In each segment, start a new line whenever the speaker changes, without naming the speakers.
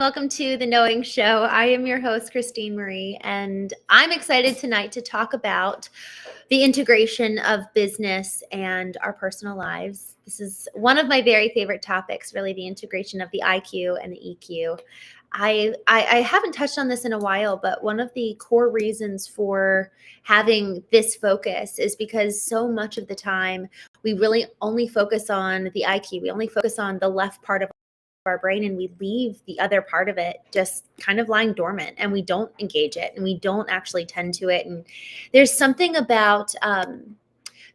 Welcome to the Knowing Show. I am your host, Christene Marie, and I'm excited tonight to talk about the integration of business and our personal lives. This is one of my very favorite topics, really, the integration of the IQ and the EQ. I haven't touched on this in a while, but one of the core reasons for having this focus is because so much of the time we really only focus on the IQ. We only focus on the left part of our brain, and we leave the other part of it just kind of lying dormant, and we don't engage it, and we don't actually tend to it. And there's something about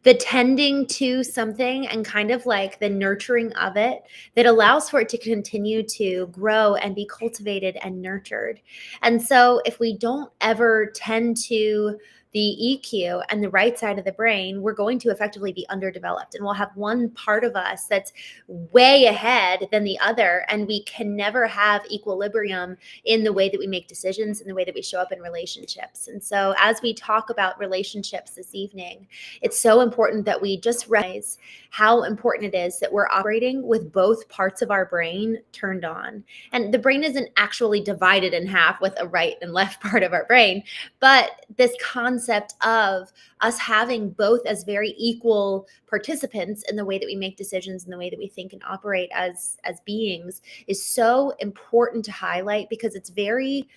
the tending to something and kind of like the nurturing of it that allows for it to continue to grow and be cultivated and nurtured. And so if we don't ever tend to the EQ and the right side of the brain, we're going to effectively be underdeveloped, and we'll have one part of us that's way ahead than the other, and we can never have equilibrium in the way that we make decisions and the way that we show up in relationships. And so as we talk about relationships this evening, it's so important that we just realize how important it is that we're operating with both parts of our brain turned on. And the brain isn't actually divided in half with a right and left part of our brain, but this concept of us having both as very equal participants in the way that we make decisions and the way that we think and operate as beings is so important to highlight, because it's very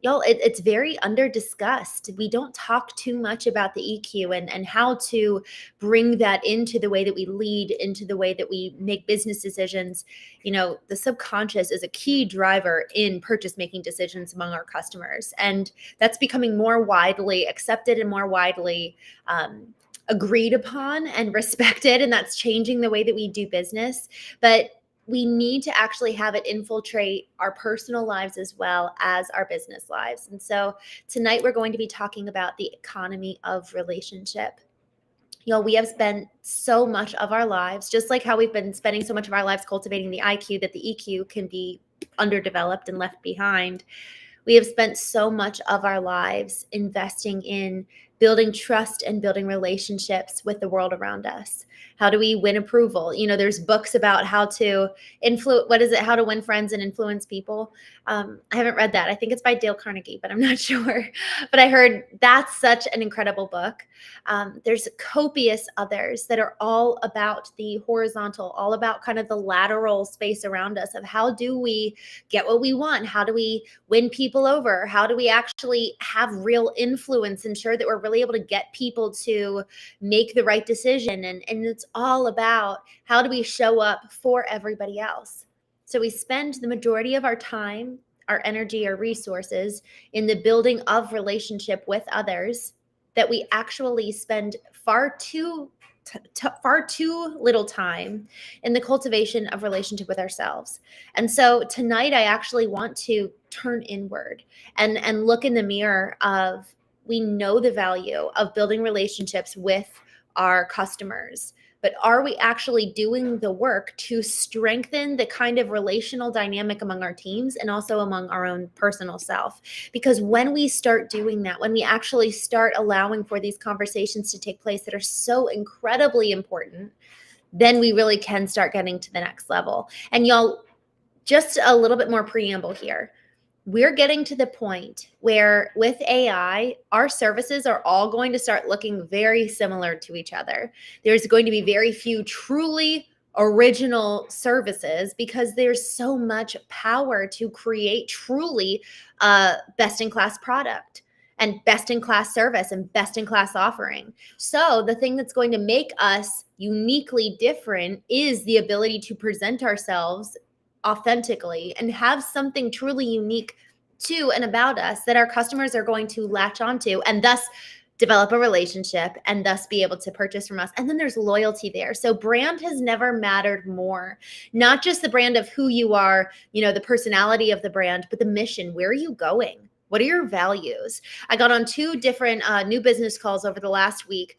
it's very under discussed. We don't talk too much about the EQ and how to bring that into the way that we lead, into the way that we make business decisions. The subconscious is a key driver in purchase making decisions among our customers. And that's becoming more widely accepted and more widely agreed upon and respected. And that's changing the way that we do business. But we need to actually have it infiltrate our personal lives as well as our business lives. And so tonight we're going to be talking about the economy of relationship. We have spent so much of our lives, just like how we've been spending so much of our lives cultivating the IQ, that the EQ can be underdeveloped and left behind. We have spent so much of our lives investing in building trust and building relationships with the world around us. How do we win approval? There's books about how to how to win friends and influence people. I haven't read that. I think it's by Dale Carnegie, but I'm not sure. But I heard that's such an incredible book. There's copious others that are all about the horizontal, all about kind of the lateral space around us of how do we get what we want? How do we win people over? How do we actually have real influence, ensure that we're really able to get people to make the right decision? And it's all about how do we show up for everybody else. So we spend the majority of our time, our energy, our resources in the building of relationship with others, that we actually spend far too little time in the cultivation of relationship with ourselves. And so tonight I actually want to turn inward and look in the mirror of, we know the value of building relationships with our customers, but are we actually doing the work to strengthen the kind of relational dynamic among our teams and also among our own personal self? Because when we start doing that, when we actually start allowing for these conversations to take place that are so incredibly important, then we really can start getting to the next level. And y'all, just a little bit more preamble here. We're getting to the point where with AI, our services are all going to start looking very similar to each other. There's going to be very few truly original services because there's so much power to create truly a best-in-class product and best-in-class service and best-in-class offering. So the thing that's going to make us uniquely different is the ability to present ourselves authentically and have something truly unique to and about us that our customers are going to latch onto and thus develop a relationship and thus be able to purchase from us. And then there's loyalty there. So brand has never mattered more, not just the brand of who you are, the personality of the brand, but the mission. Where are you going? What are your values? I got on 2 different new business calls over the last week,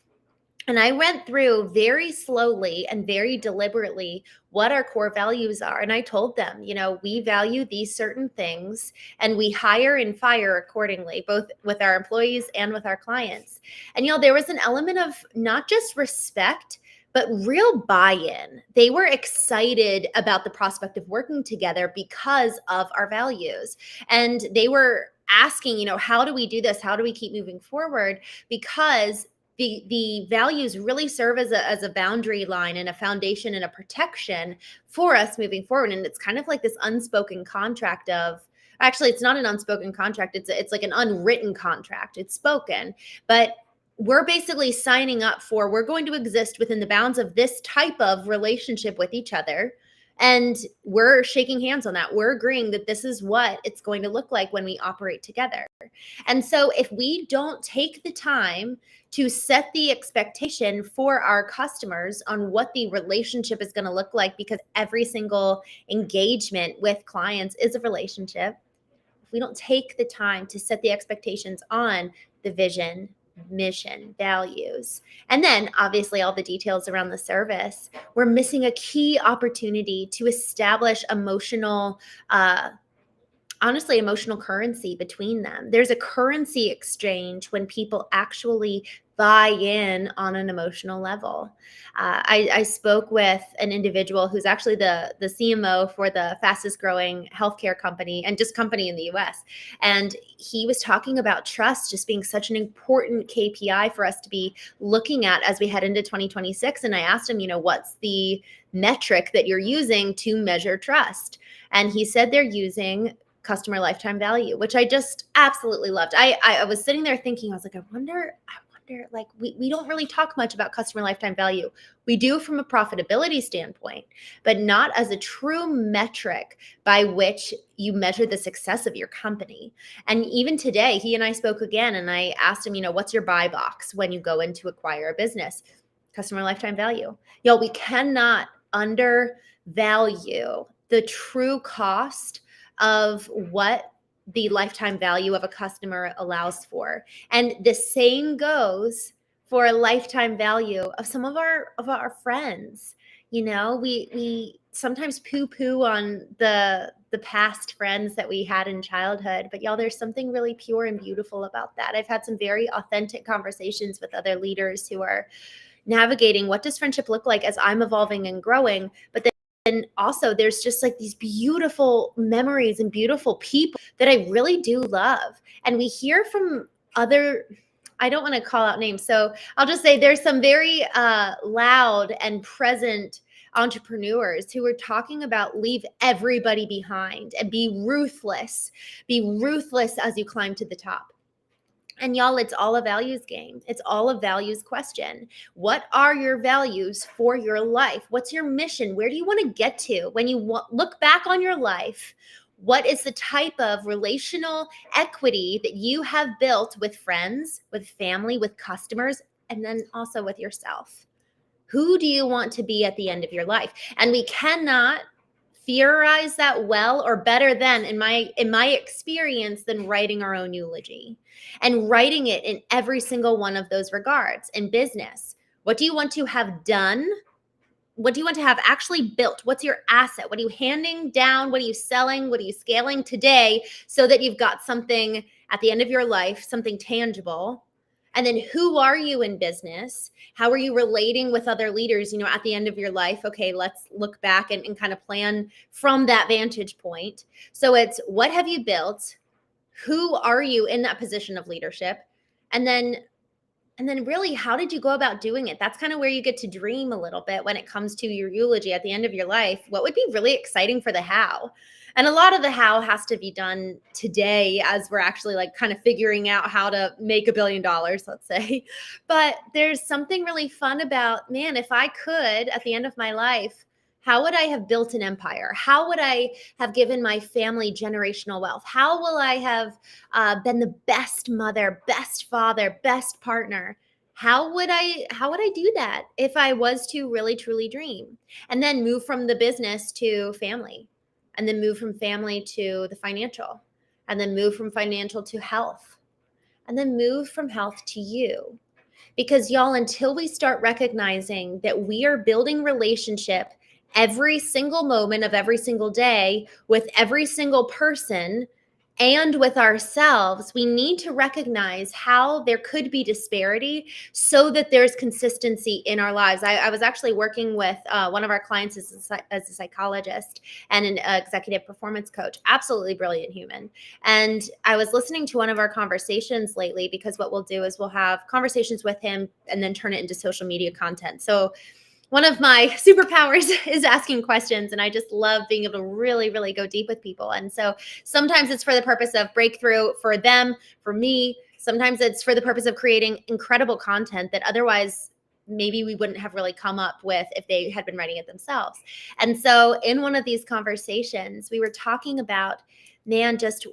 and I went through very slowly and very deliberately what our core values are. And I told them, we value these certain things and we hire and fire accordingly, both with our employees and with our clients. And, there was an element of not just respect, but real buy-in. They were excited about the prospect of working together because of our values. And they were asking, how do we do this? How do we keep moving forward? Because the values really serve as a boundary line and a foundation and a protection for us moving forward. And it's kind of like this unspoken contract of, actually, it's not an unspoken contract. It's like an unwritten contract. It's spoken, but we're basically signing up for, we're going to exist within the bounds of this type of relationship with each other. And we're shaking hands on that. We're agreeing that this is what it's going to look like when we operate together. And so if we don't take the time to set the expectation for our customers on what the relationship is going to look like, because every single engagement with clients is a relationship, if we don't take the time to set the expectations on the vision, mission, values, and then obviously all the details around the service, we're missing a key opportunity to establish emotional, emotional currency between them. There's a currency exchange when people actually buy in on an emotional level. I spoke with an individual who's actually the CMO for the fastest growing healthcare company and just company in the US. And he was talking about trust just being such an important KPI for us to be looking at as we head into 2026. And I asked him, what's the metric that you're using to measure trust? And he said they're using customer lifetime value, which I just absolutely loved. I was sitting there thinking, I was like, I wonder, like we don't really talk much about customer lifetime value. We do from a profitability standpoint, but not as a true metric by which you measure the success of your company. And even today, he and I spoke again, and I asked him, what's your buy box when you go in to acquire a business? Customer lifetime value. Y'all, we cannot undervalue the true cost of what the lifetime value of a customer allows for. And the same goes for a lifetime value of some of our friends. We sometimes poo-poo on the past friends that we had in childhood, but y'all, there's something really pure and beautiful about that. I've had some very authentic conversations with other leaders who are navigating what does friendship look like as I'm evolving and growing, but then and also there's just like these beautiful memories and beautiful people that I really do love. And we hear from other, I don't want to call out names, so I'll just say there's some very loud and present entrepreneurs who are talking about leave everybody behind and be ruthless as you climb to the top. And y'all, it's all a values game. It's all a values question. What are your values for your life? What's your mission? Where do you want to get to? When you look back on your life, what is the type of relational equity that you have built with friends, with family, with customers, and then also with yourself? Who do you want to be at the end of your life? And we cannot theorize that well or better than, in my experience, than writing our own eulogy and writing it in every single one of those regards. In business, what do you want to have done? What do you want to have actually built? What's your asset? What are you handing down? What are you selling? What are you scaling today so that you've got something at the end of your life, something tangible? And then who are you in business? How are you relating with other leaders, at the end of your life? Okay, let's look back and kind of plan from that vantage point. So it's, what have you built? Who are you in that position of leadership? And then really, how did you go about doing it? That's kind of where you get to dream a little bit when it comes to your eulogy at the end of your life. What would be really exciting for the how? And a lot of the how has to be done today as we're actually like kind of figuring out how to make $1 billion, let's say. But there's something really fun about, man, if I could, at the end of my life, how would I have built an empire? How would I have given my family generational wealth? How will I have been the best mother, best father, best partner? How would I do that if I was to really truly dream? And then move from the business to family, and then move from family to the financial, and then move from financial to health, and then move from health to you. Because y'all, until we start recognizing that we are building relationship every single moment of every single day with every single person and with ourselves, we need to recognize how there could be disparity so that there's consistency in our lives. I was actually working with one of our clients as a psychologist and an executive performance coach, absolutely brilliant human. And I was listening to one of our conversations lately, because what we'll do is we'll have conversations with him and then turn it into social media content. So one of my superpowers is asking questions, and I just love being able to really, really go deep with people. And so sometimes it's for the purpose of breakthrough for them, for me. Sometimes it's for the purpose of creating incredible content that otherwise maybe we wouldn't have really come up with if they had been writing it themselves. And so in one of these conversations, we were talking about, man, just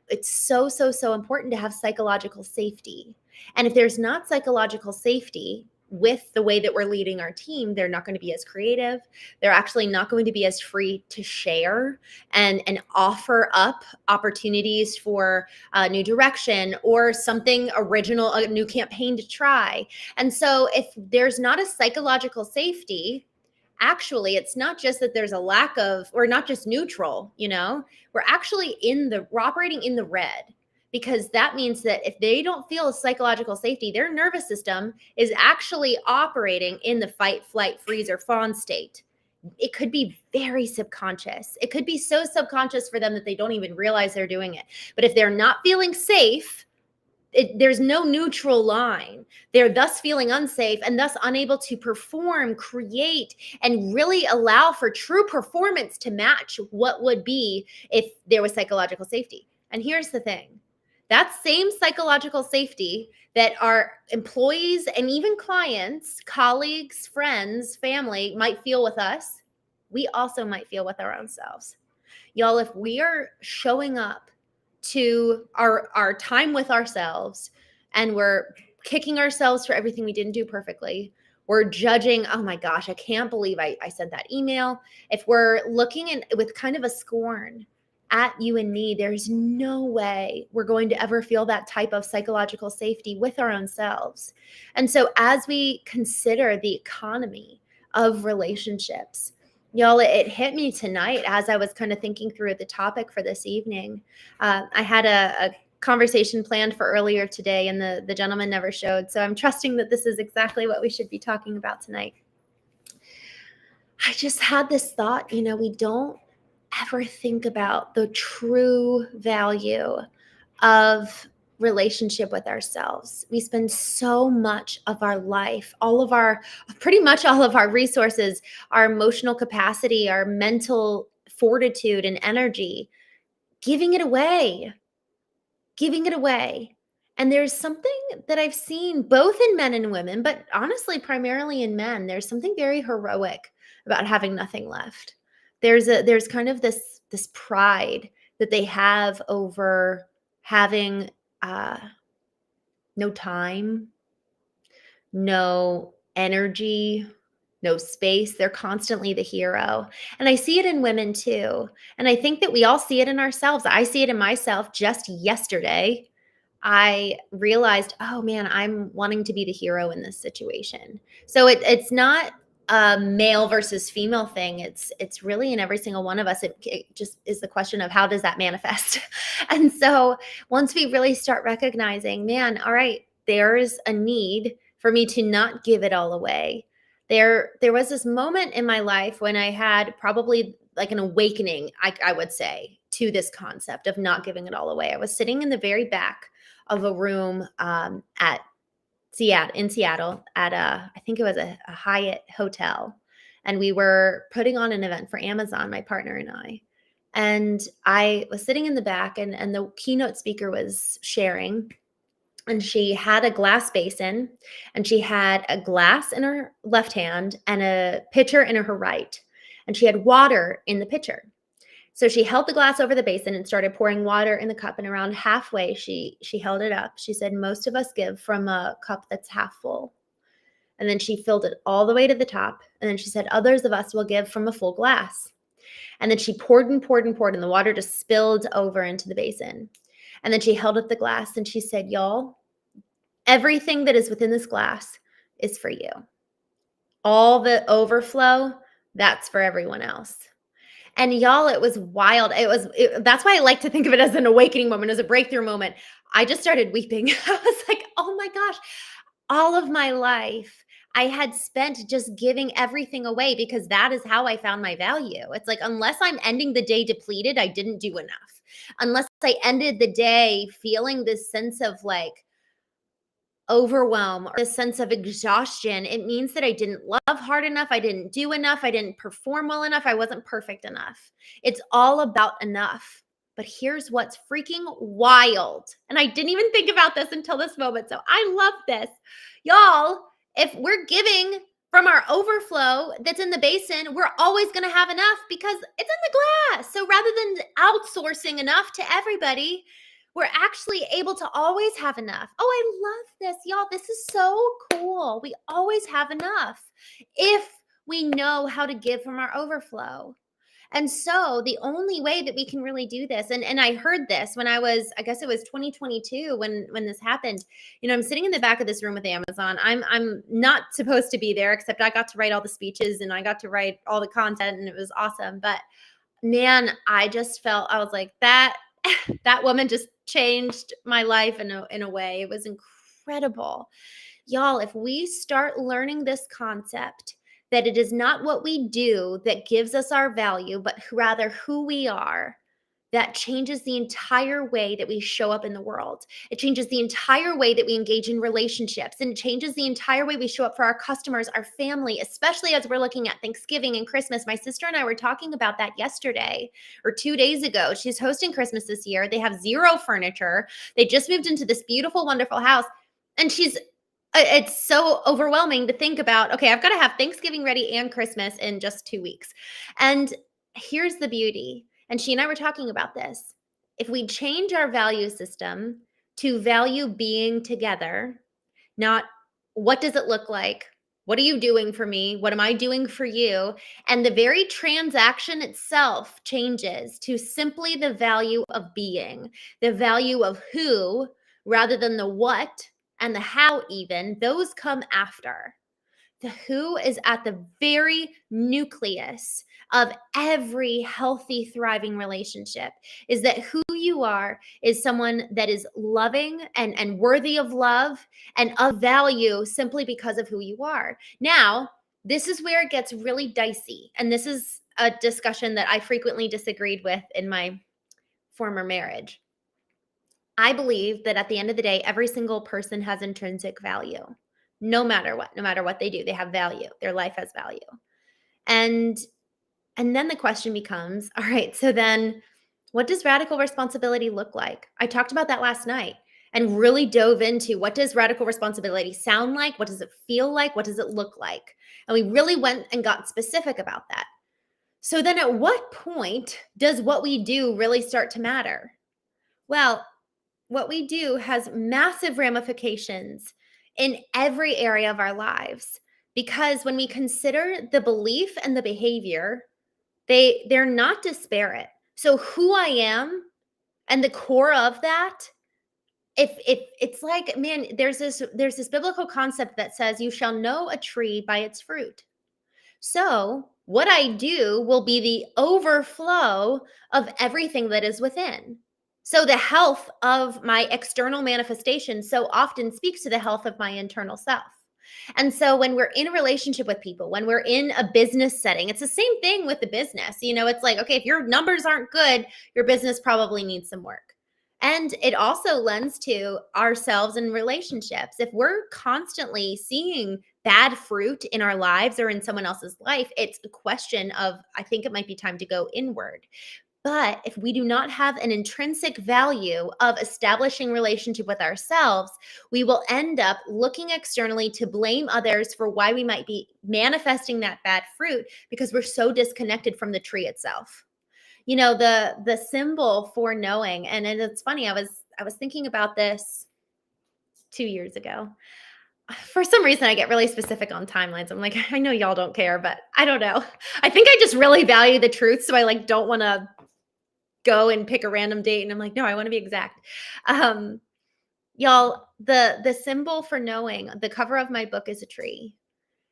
it's so, so, so important to have psychological safety. And if there's not psychological safety with the way that we're leading our team, they're not going to be as creative. They're actually not going to be as free to share and offer up opportunities for a new direction or something original, a new campaign to try. And so if there's not a psychological safety, actually, it's not just that there's a lack of, or not just neutral, we're actually we're operating in the red, because that means that if they don't feel psychological safety, their nervous system is actually operating in the fight, flight, freeze, or fawn state. It could be very subconscious. It could be so subconscious for them that they don't even realize they're doing it. But if they're not feeling safe, there's no neutral line. They're thus feeling unsafe and thus unable to perform, create, and really allow for true performance to match what would be if there was psychological safety. And here's the thing. That same psychological safety that our employees and even clients, colleagues, friends, family might feel with us, we also might feel with our own selves. Y'all, if we are showing up to our time with ourselves and we're kicking ourselves for everything we didn't do perfectly, we're judging, oh my gosh, I can't believe I sent that email. If we're looking with kind of a scorn at you and me, there's no way we're going to ever feel that type of psychological safety with our own selves. And so as we consider the economy of relationships, y'all, it hit me tonight as I was kind of thinking through the topic for this evening. I had a conversation planned for earlier today, and the gentleman never showed. So I'm trusting that this is exactly what we should be talking about tonight. I just had this thought, we don't ever think about the true value of relationship with ourselves. We spend so much of our life, pretty much all of our resources, our emotional capacity, our mental fortitude and energy, giving it away. And there's something that I've seen both in men and women, but honestly, primarily in men, there's something very heroic about having nothing left. There's kind of this pride that they have over having no time, no energy, no space. They're constantly the hero. And I see it in women too. And I think that we all see it in ourselves. I see it in myself. Just yesterday, I realized, oh man, I'm wanting to be the hero in this situation. So it's not a male versus female thing. It's really in every single one of us. It just is the question of how does that manifest? And so once we really start recognizing, man, all right, there's a need for me to not give it all away. There was this moment in my life when I had probably like an awakening, I would say, to this concept of not giving it all away. I was sitting in the very back of a room in Seattle at I think it was a Hyatt hotel. And we were putting on an event for Amazon, my partner and I. And I was sitting in the back, and the keynote speaker was sharing. And she had a glass basin, and she had a glass in her left hand and a pitcher in her right. And she had water in the pitcher. So she held the glass over the basin and started pouring water in the cup. And around halfway, she held it up. She said, most of us give from a cup that's half full. And then she filled it all the way to the top. And then she said, others of us will give from a full glass. And then she poured and poured and poured, and the water just spilled over into the basin. And then she held up the glass and she said, y'all, everything that is within this glass is for you. All the overflow, that's for everyone else. And y'all, it was wild. That's why I like to think of it as an awakening moment, as a breakthrough moment. I just started weeping. I was like, oh my gosh, all of my life I had spent just giving everything away because that is how I found my value. It's like, unless I'm ending the day depleted, I didn't do enough. Unless I ended the day feeling this sense of like overwhelm or a sense of exhaustion, it means that I didn't love hard enough, I didn't do enough, I didn't perform well enough, I wasn't perfect enough. It's all about enough. But here's what's freaking wild. And I didn't even think about this until this moment. So I love this. Y'all, if we're giving from our overflow that's in the basin, we're always going to have enough because it's in the glass. So rather than outsourcing enough to everybody, we're actually able to always have enough. Oh, I love this, y'all. This is so cool. We always have enough if we know how to give from our overflow. And so the only way that we can really do this, and I heard this when I guess it was 2022 when this happened. I'm sitting in the back of this room with Amazon. I'm not supposed to be there, except I got to write all the speeches and I got to write all the content, and it was awesome. But man, I just felt, I was like, that woman just changed my life in a way. It was incredible. Y'all, if we start learning this concept that it is not what we do that gives us our value, but rather who we are, that changes the entire way that we show up in the world. It changes the entire way that we engage in relationships, and it changes the entire way we show up for our customers, our family, especially as we're looking at Thanksgiving and Christmas. My sister and I were talking about that yesterday or 2 days ago. She's hosting Christmas this year. They have zero furniture. They just moved into this beautiful, wonderful house. And it's so overwhelming to think about, okay, I've got to have Thanksgiving ready and Christmas in just 2 weeks. And here's the beauty. And she and I were talking about this. If we change our value system to value being together, not what does it look like? What are you doing for me? What am I doing for you? And the very transaction itself changes to simply the value of being, the value of who rather than the what and the how even. Those come after. The who is at the very nucleus of every healthy, thriving relationship, is that who you are is someone that is loving and worthy of love and of value simply because of who you are. Now, this is where it gets really dicey. And this is a discussion that I frequently disagreed with in my former marriage. I believe that at the end of the day, every single person has intrinsic value. No matter what they do, they have value. Their life has value. And then the question becomes, all right, so then what does radical responsibility look like? I talked about that last night and really dove into what does radical responsibility sound like? What does it feel like? What does it look like? And we really went and got specific about that. So then at what point does what we do really start to matter? Well, what we do has massive ramifications in every area of our lives, because when we consider the belief and the behavior, they're not disparate. So who I am and the core of that, if it's like, man, there's this biblical concept that says you shall know a tree by its fruit. So what I do will be the overflow of everything that is within. So the health of my external manifestation so often speaks to the health of my internal self. And so when we're in a relationship with people, when we're in a business setting, it's the same thing with the business. It's like, okay, if your numbers aren't good, your business probably needs some work. And it also lends to ourselves in relationships. If we're constantly seeing bad fruit in our lives or in someone else's life, it's a question of, I think it might be time to go inward. But if we do not have an intrinsic value of establishing relationship with ourselves, we will end up looking externally to blame others for why we might be manifesting that bad fruit because we're so disconnected from the tree itself. The symbol for knowing, and it's funny, I was thinking about this 2 years ago. For some reason, I get really specific on timelines. I'm like, I know y'all don't care, but I don't know. I think I just really value the truth, so I don't want to go and pick a random date. And I'm like, no, I want to be exact. Y'all, the symbol for knowing, the cover of my book is a tree.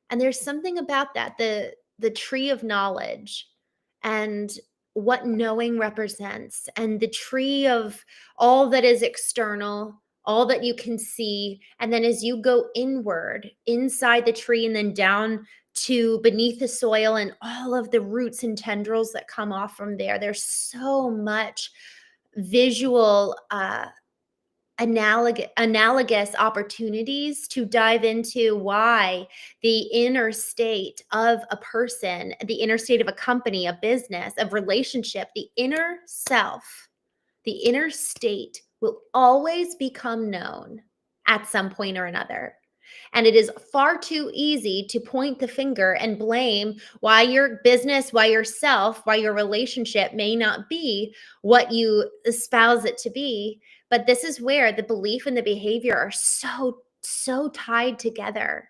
And there's something about that, the tree of knowledge. And what knowing represents and the tree of all that is external, all that you can see. And then as you go inward, inside the tree, and then down to beneath the soil and all of the roots and tendrils that come off from there, there's so much visual analogous opportunities to dive into why the inner state of a person, the inner state of a company, a business, a relationship, the inner self, the inner state will always become known at some point or another. And it is far too easy to point the finger and blame why your business, why yourself, why your relationship may not be what you espouse it to be. But this is where the belief and the behavior are so tied together.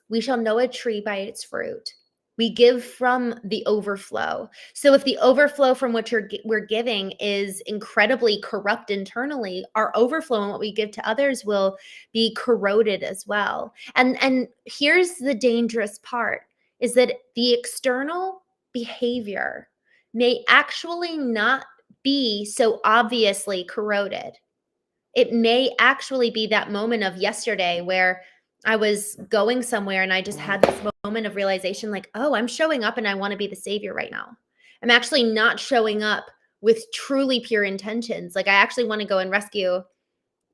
We shall know a tree by its fruit. We give from the overflow. So if the overflow from what we're giving is incredibly corrupt internally, our overflow and what we give to others will be corroded as well. And here's the dangerous part, is that the external behavior may actually not be so obviously corroded. It may actually be that moment of yesterday where I was going somewhere and I just had this moment of realization, like, oh, I'm showing up and I want to be the savior right now. I'm actually not showing up with truly pure intentions. Like, I actually want to go and rescue,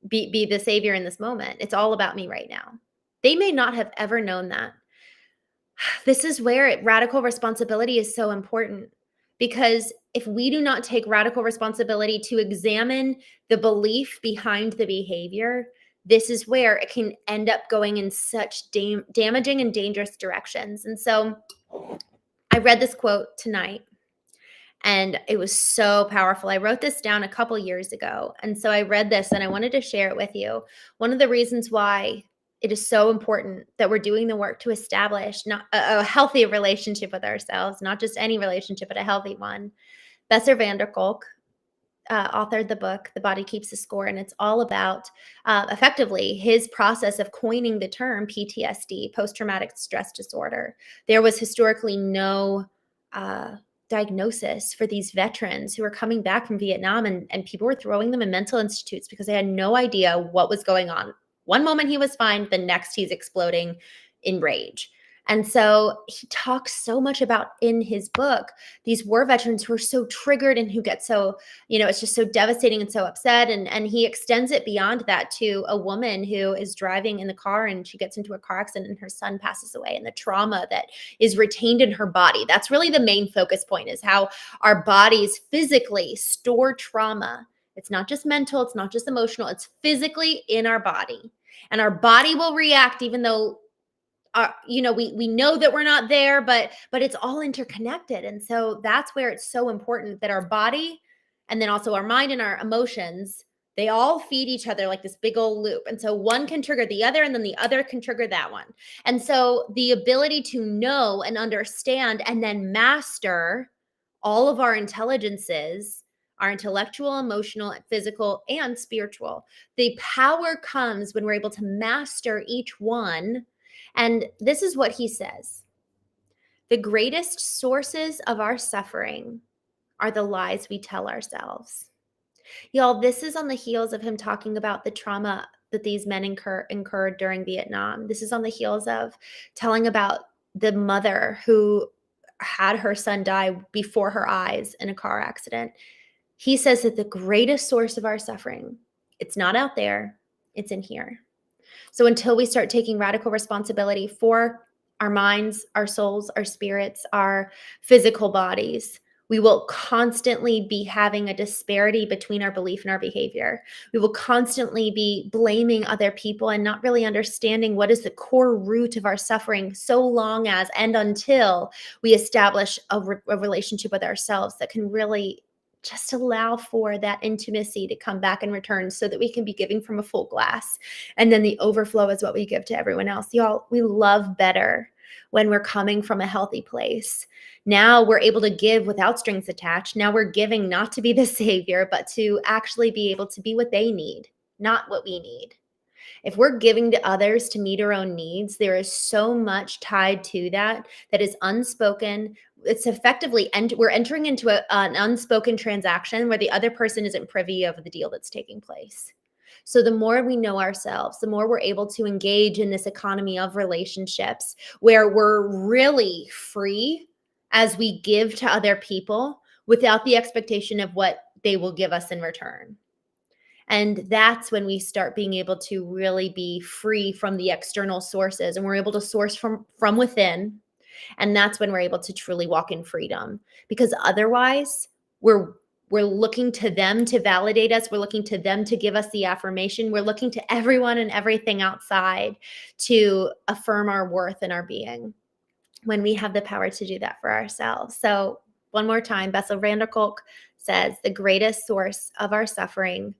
be the savior in this moment. It's all about me right now. They may not have ever known that. This is where radical responsibility is so important, because if we do not take radical responsibility to examine the belief behind the behavior, this is where it can end up going in such damaging and dangerous directions. And so I read this quote tonight, and it was so powerful. I wrote this down a couple years ago. And so I read this and I wanted to share it with you. One of the reasons why it is so important that we're doing the work to establish not a healthy relationship with ourselves, not just any relationship, but a healthy one. Bessel van der Kolk authored the book, The Body Keeps the Score, and it's all about effectively his process of coining the term PTSD, post-traumatic stress disorder. There was historically no diagnosis for these veterans who were coming back from Vietnam, and people were throwing them in mental institutes because they had no idea what was going on. One moment he was fine, the next he's exploding in rage. And so he talks so much about, in his book, these war veterans who are so triggered and who get so, it's just so devastating and so upset. And he extends it beyond that to a woman who is driving in the car and she gets into a car accident and her son passes away, and the trauma that is retained in her body. That's really the main focus point, is how our bodies physically store trauma. It's not just mental, it's not just emotional, it's physically in our body. And our body will react even though we know that we're not there, but it's all interconnected. And so that's where it's so important that our body, and then also our mind and our emotions, they all feed each other like this big old loop. And so one can trigger the other, and then the other can trigger that one. And so the ability to know and understand and then master all of our intelligences, our intellectual, emotional, physical, and spiritual. The power comes when we're able to master each one. And this is what he says: the greatest sources of our suffering are the lies we tell ourselves. Y'all, this is on the heels of him talking about the trauma that these men incurred during Vietnam. This is on the heels of telling about the mother who had her son die before her eyes in a car accident. He says that the greatest source of our suffering, it's not out there, it's in here. So until we start taking radical responsibility for our minds, our souls, our spirits, our physical bodies, we will constantly be having a disparity between our belief and our behavior. We will constantly be blaming other people and not really understanding what is the core root of our suffering, so long as and until we establish a relationship with ourselves that can really just allow for that intimacy to come back in return, so that we can be giving from a full glass. And then the overflow is what we give to everyone else. Y'all, we love better when we're coming from a healthy place. Now we're able to give without strings attached. Now we're giving not to be the savior, but to actually be able to be what they need, not what we need. If we're giving to others to meet our own needs, there is so much tied to that that is unspoken. It's effectively, and we're entering into an unspoken transaction where the other person isn't privy of the deal that's taking place. So the more we know ourselves, the more we're able to engage in this economy of relationships where we're really free as we give to other people without the expectation of what they will give us in return. And that's when we start being able to really be free from the external sources, and we're able to source from within. And that's when we're able to truly walk in freedom, because otherwise we're looking to them to validate us. We're looking to them to give us the affirmation. We're looking to everyone and everything outside to affirm our worth and our being, when we have the power to do that for ourselves. So one more time, Bessel van der Kolk says, the greatest source of our suffering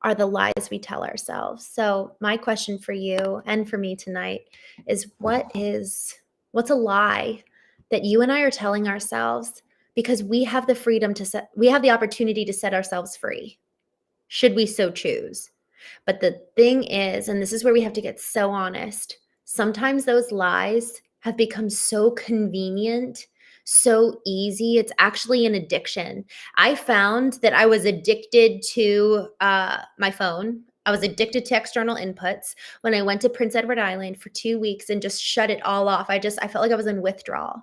are the lies we tell ourselves. So my question for you and for me tonight is, what's a lie that you and I are telling ourselves, because we have the freedom we have the opportunity to set ourselves free, should we so choose. But the thing is, and this is where we have to get so honest, sometimes those lies have become so convenient, so easy. It's actually an addiction. I found that I was addicted to my phone. I was addicted to external inputs when I went to Prince Edward Island for 2 weeks and just shut it all off. I felt like I was in withdrawal.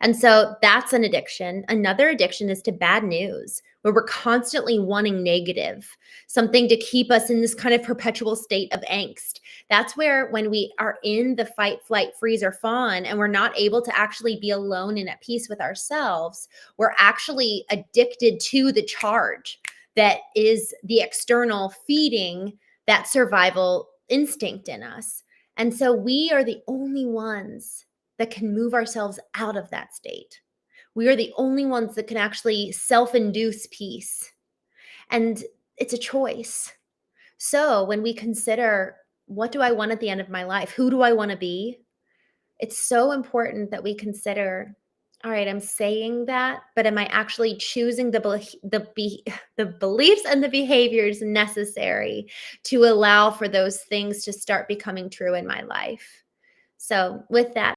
And so that's an addiction. Another addiction is to bad news, where we're constantly wanting negative, something to keep us in this kind of perpetual state of angst. That's where, when we are in the fight, flight, freeze, or fawn, and we're not able to actually be alone and at peace with ourselves, we're actually addicted to the charge that is the external feeding that survival instinct in us. And so we are the only ones that can move ourselves out of that state. We are the only ones that can actually self-induce peace. And it's a choice. So when we consider, what do I want at the end of my life? Who do I want to be? It's so important that we consider, all right, I'm saying that, but am I actually choosing the beliefs and the behaviors necessary to allow for those things to start becoming true in my life? So with that,